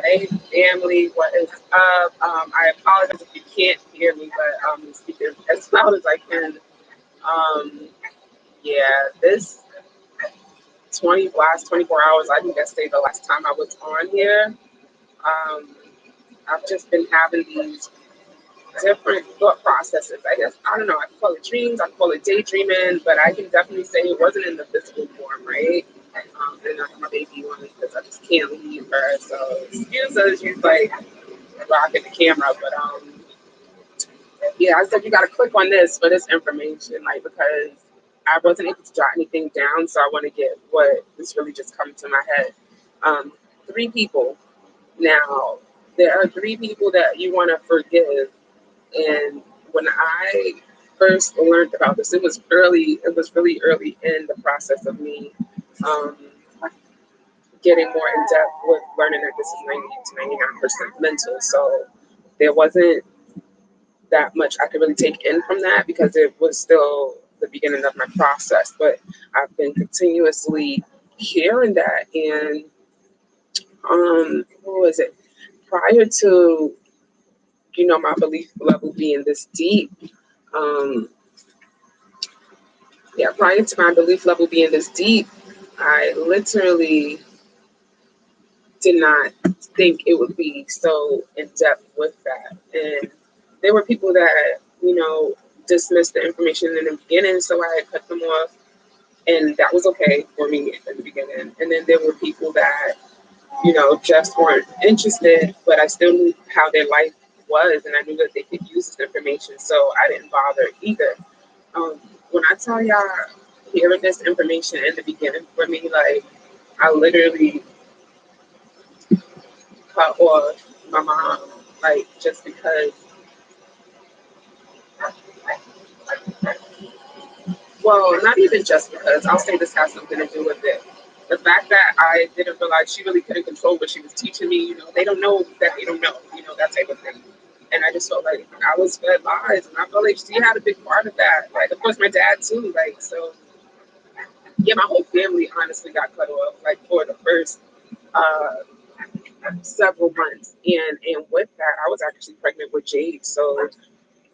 Hey, family, what is up? I apologize if you can't hear me, but I'm speaking as loud as I can. Um, yeah, this last 24 hours, I think I say the last time I was on here. Um, I've just been having these different thought processes. I guess I don't know. I call it dreams. I call it daydreaming, but I can definitely say it wasn't in the physical form, right? And I have my baby on me because I just can't leave her. So excuse her. She's like rocking the camera, but yeah, I said you got to click on this for this information, like because I wasn't able to jot anything down, so I want to get what this really just come to my head. Um, three people. Now there are three people that you want to forgive, and when I first learned about this, it was early. It was really early in the process of me um, getting more in depth with learning that this is 90 to 99% mental. So there wasn't that much I could really take in from that because it was still the beginning of my process. But I've been continuously hearing that, and what was it? Prior to my belief level being this deep, um, yeah, prior to my belief level being this deep, I literally did not think it would be so in depth with that. And there were people that, dismissed the information in the beginning, so I had cut them off. And that was okay for me in the beginning. And then there were people that, just weren't interested, but I still knew how their life was and I knew that they could use this information. So I didn't bother either. When I tell y'all hearing this information in the beginning for me, like I literally cut off my mom, like just because. Well, not even just because. I'll say this has something to do with it. The fact that I didn't realize she really couldn't control what she was teaching me, they don't know that they don't know, that type of thing. And I just felt like I was fed lies, and I felt like she had a big part of that. Like, of course, my dad too. Like, so yeah, my whole family honestly got cut off. Like for the first uh, several months, and with that, I was actually pregnant with Jade. So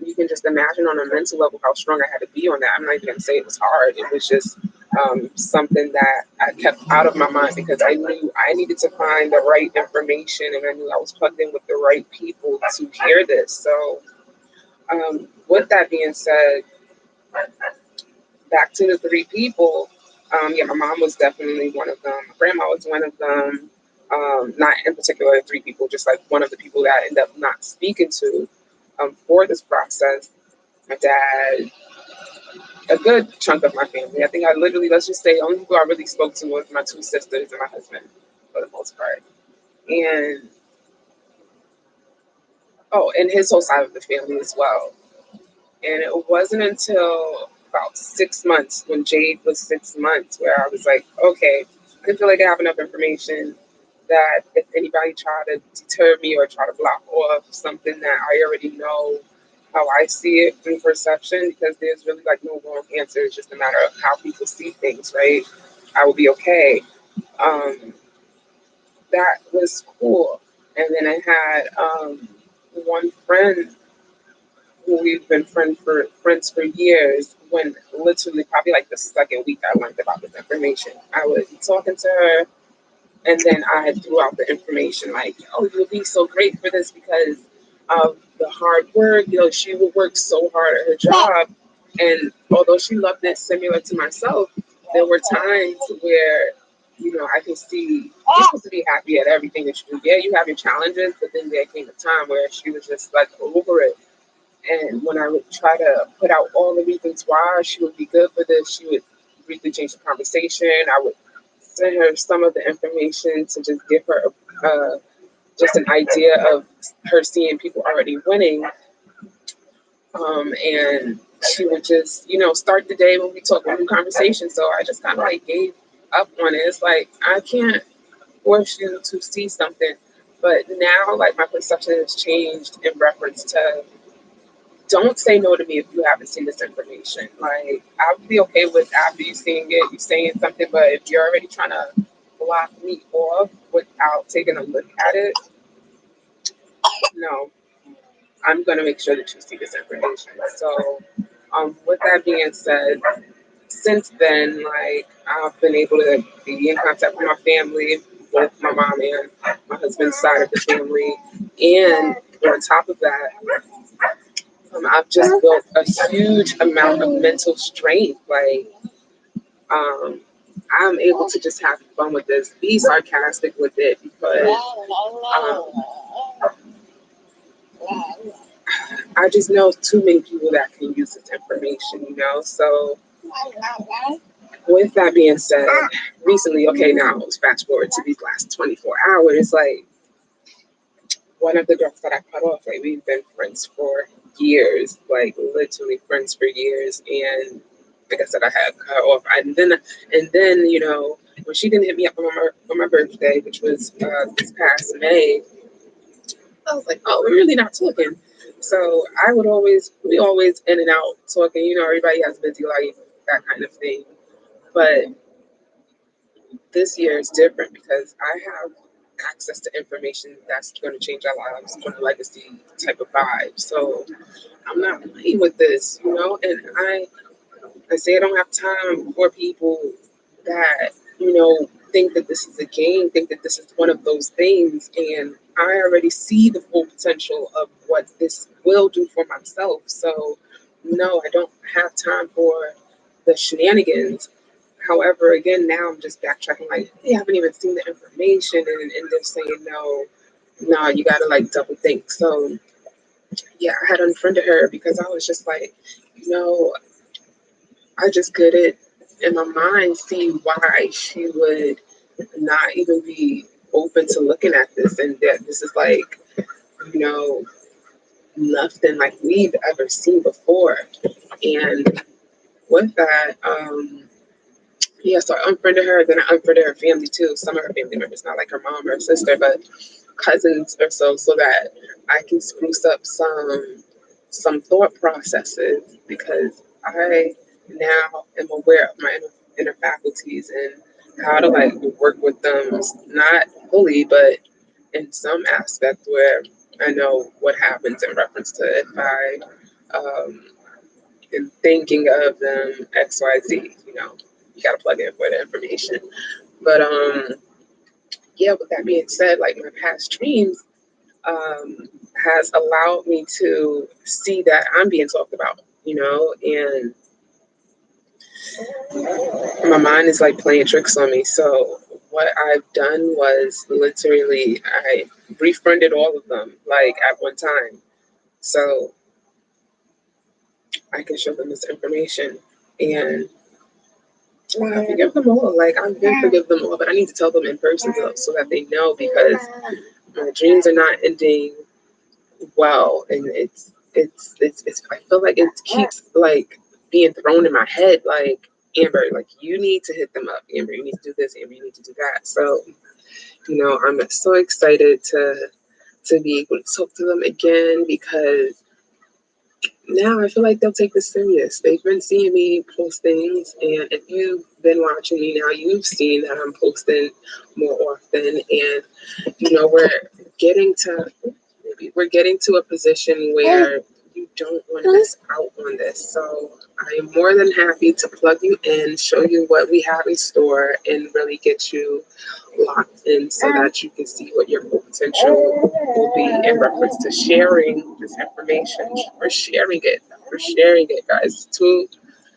you can just imagine on a mental level how strong I had to be on that. I'm not even gonna say it was hard. It was just something that I kept out of my mind because I knew I needed to find the right information, and I knew I was plugged in with the right people to hear this. So, with that being said, back to the three people. Yeah, my mom was definitely one of them. My grandma was one of them. Not in particular three people, just like one of the people that I ended up not speaking to for this process. My dad, a good chunk of my family. I think I literally, let's just say, only people I really spoke to was my two sisters and my husband for the most part. And, oh, and his whole side of the family as well. And it wasn't until about 6 months, when Jade was 6 months, where I was like, okay, I feel like I have enough information that if anybody try to deter me or try to block off something that I already know how I see it through perception, because there's really like no wrong answer. It's just a matter of how people see things, right? I will be okay. Um, that was cool. And then I had one friend who we've been friends for years. When literally probably like the second week I learned about this information, I was talking to her, and then I threw out the information like, "Oh, you'll be so great for this because of the hard work. She would work so hard at her job, and although she loved it similar to myself, there were times where." I can see you're supposed to be happy at everything that you do. Yeah, you have your challenges, but then there came a time where she was just like over it. And when I would try to put out all the reasons why she would be good for this, she would briefly change the conversation. I would send her some of the information to just give her just an idea of her seeing people already winning. And she would just, start the day when we talk a new conversation. So I just kind of like gave up on it. It's like, I can't force you to see something. But now, like, my perception has changed in reference to don't say no to me if you haven't seen this information. Like, I would be okay with after you seeing it, you saying something, but if you're already trying to block me off without taking a look at it, no, I'm going to make sure that you see this information. So, with that being said, since then, like, I've been able to be in contact with my family, with my mom and my husband's side of the family. And on top of that, I've just built a huge amount of mental strength. Like, I'm able to just have fun with this, be sarcastic with it, because I just know too many people that can use this information, you know? So, with that being said, recently, okay, now let's fast forward to these last 24 hours. Like, one of the girls that I cut off, like, we've been friends for years, like, literally friends for years. And like I said, I had cut her off. And then, you know, when she didn't hit me up on my birthday, which was this past May, I was like, oh, we're really not talking. So we always in and out talking, you know, everybody has a busy life, that kind of thing. But this year is different because I have access to information that's going to change our lives on a legacy type of vibe. So I'm not playing with this, you know, and I say I don't have time for people that, you know, think that this is a game, think that this is one of those things. And I already see the full potential of what this will do for myself. So, no, I don't have time for the shenanigans. However, again, now I'm just backtracking, like, they haven't even seen the information, and they're saying, no, you gotta like double think. So, yeah, I had unfriended her because I was just like, you know, I just couldn't in my mind see why she would not even be open to looking at this, and that this is like, you know, nothing like we've ever seen before. And with that, yeah, so I unfriended her, then I unfriended her family too. Some of her family members, not like her mom or her sister, but cousins or so that I can spruce up some thought processes, because I now am aware of my inner faculties and how to like work with them, not fully, but in some aspect where I know what happens in reference to if I am thinking of them XYZ, you know, you gotta plug in for the information. But yeah, with that being said, like, my past dreams has allowed me to see that I'm being talked about, you know, and my mind is like playing tricks on me. So what I've done was literally I refriended all of them like at one time, so I can show them this information. And I forgive them all. Like, I will forgive them all, but I need to tell them in person so that they know, because my dreams are not ending well, and it's I feel like it keeps like being thrown in my head, like, Amber, like, you need to hit them up, Amber, you need to do this, Amber, you need to do that. So, you know, I'm so excited to be able to talk to them again, because now I feel like they'll take this serious. They've been seeing me post things, and if you've been watching me now, you've seen that I'm posting more often. And you know, we're getting to a position where you don't want to miss out on this. So I am more than happy to plug you in, show you what we have in store, and really get you locked in so that you can see what your full potential will be in reference to sharing this information. We're sharing it. We're sharing it, guys.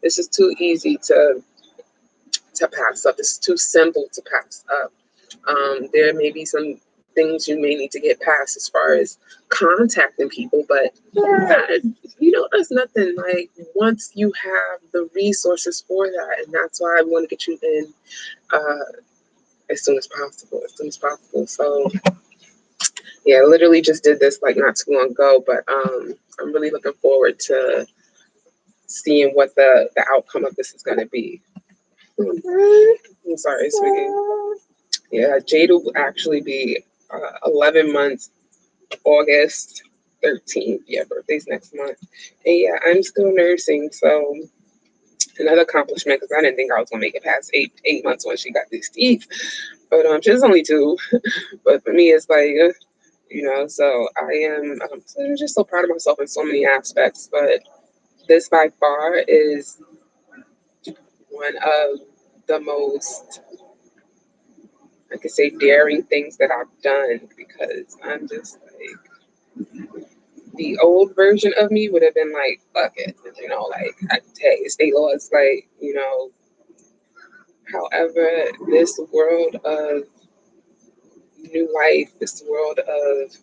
This is too easy to pass up. This is too simple to pass up. There may be some things you may need to get past as far as contacting people, but that, you know, that's nothing. Like, once you have the resources for that, and that's why I want to get you in as soon as possible, So yeah, I literally just did this like not too long ago, but I'm really looking forward to seeing what the outcome of this is going to be. I'm sorry, sweetie. Yeah, Jade will actually be 11 months, August 13th. Yeah, birthday's next month. And yeah, I'm still nursing, so another accomplishment, because I didn't think I was gonna make it past eight months when she got these teeth. But she's only 2. But for me, it's like, you know. So I'm just so proud of myself in so many aspects. But this by far is one of the most, I could say, daring things that I've done, because I'm just like, the old version of me would have been like, fuck it, you know, like, hey, state laws, like, you know. However, this world of new life, this world of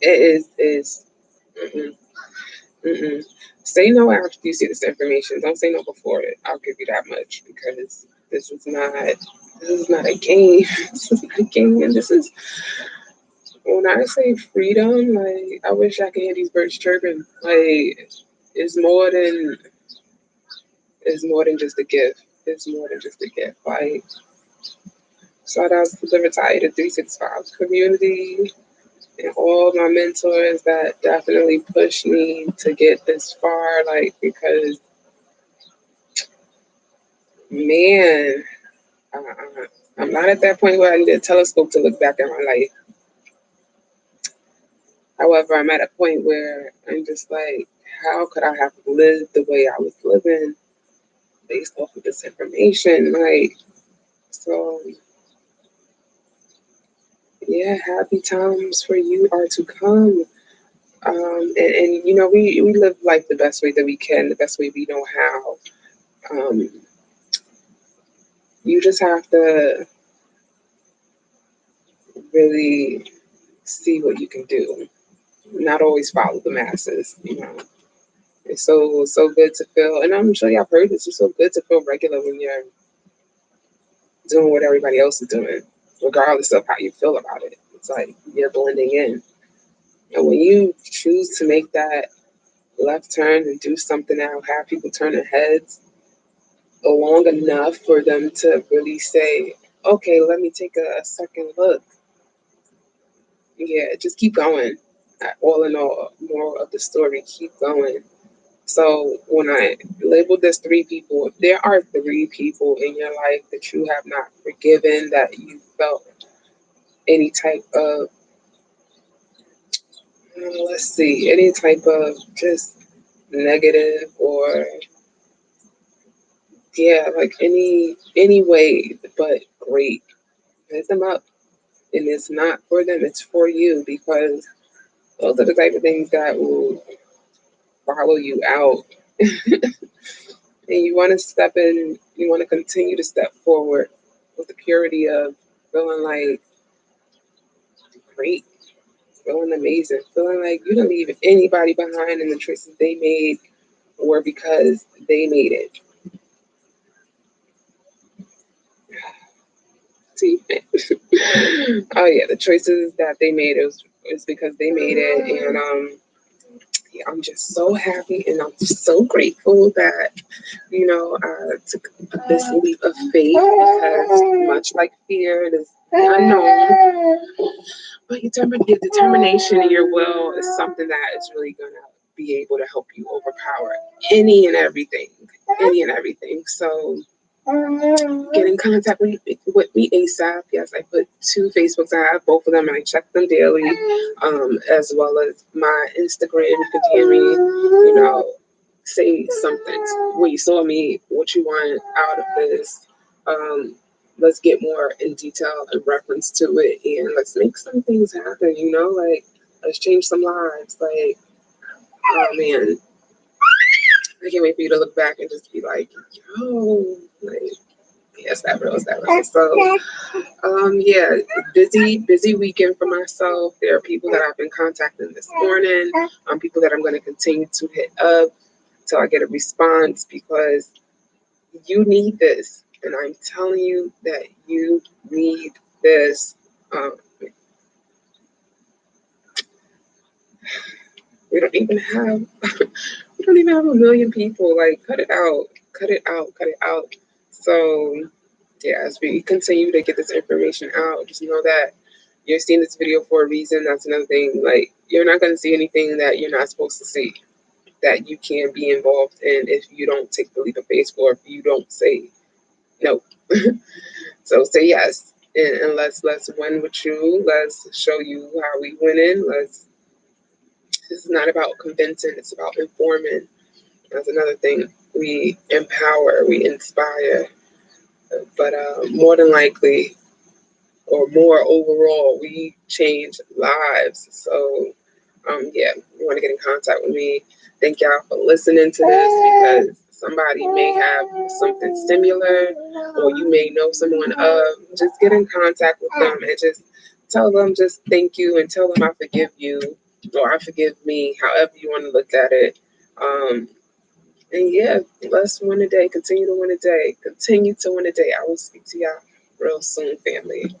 it is mm-mm, mm-mm. Say no after you see this information. Don't say no before it. I'll give you that much, because this is not a game. This is not a game. And this is, when I say freedom, like, I wish I could hear these birds chirping. Like, it's more than just a gift. It's more than just a gift. Like, shout out to the Retired 365 community and all my mentors that definitely pushed me to get this far. Like, because, man, I'm not at that point where I need a telescope to look back at my life. However, I'm at a point where I'm just like, how could I have lived the way I was living based off of this information? Like, so yeah, happy times for you are to come. And you know, we live life the best way that we can, the best way we know how. Um, you just have to really see what you can do. Not always follow the masses, you know. It's so good to feel, and I'm sure y'all heard this. It's so good to feel regular when you're doing what everybody else is doing, regardless of how you feel about it. It's like you're blending in, and when you choose to make that left turn and do something that'll have people turn their heads long enough for them to really say, "Okay, let me take a second look." Yeah, just keep going. All in all, moral of the story, keep going. So when I labeled this three people, there are three people in your life that you have not forgiven, that you felt any type of, let's see, any type of just negative, or yeah, like any way but great. Hit them up. And it's not for them, it's for you, because those are the type of things that will follow you out. And you want to step in, you want to continue to step forward with the purity of feeling like great, feeling amazing, feeling like you don't leave anybody behind in the choices they made, or because they made it. See, oh yeah, the choices that they made, is because they made it. And yeah, I'm just so happy, and I'm just so grateful that, you know, I took this leap of faith, because much like fear, it is the unknown. But your determination and your will is something that is really gonna be able to help you overpower any and everything, any and everything. So get in contact with me ASAP. Yes, I put 2 Facebooks. I have both of them, and I check them daily, as well as my Instagram. You can DM me, you know, say something where you saw me, what you want out of this. Let's get more in detail in reference to it, and let's make some things happen, you know, like, let's change some lives. Like, oh man, I can't wait for you to look back and just be like, yo, like, yes, that real, that real. So, yeah, busy weekend for myself. There are people that I've been contacting this morning, people that I'm going to continue to hit up till I get a response, because you need this. And I'm telling you that you need this. Um, we don't even have we don't even have a million people. Like, cut it out, cut it out, cut it out. So yeah, as we continue to get this information out, just know that you're seeing this video for a reason. That's another thing. Like, you're not going to see anything that you're not supposed to see, that you can be involved in, if you don't take the leap of faith, or if you don't say no. So say yes. And let's win with you. Let's show you how we winning. This is not about convincing, it's about informing. That's another thing. We empower, we inspire, but more than likely, or more overall, we change lives. So, yeah, you want to get in contact with me. Thank y'all for listening to this, because somebody may have something similar, or you may know someone of. Just get in contact with them and just tell them just thank you, and tell them I forgive you, or I forgive me, however you want to look at it. Um, and yeah, let's win a day. Continue to win a day. Continue to win a day. I will speak to y'all real soon, family.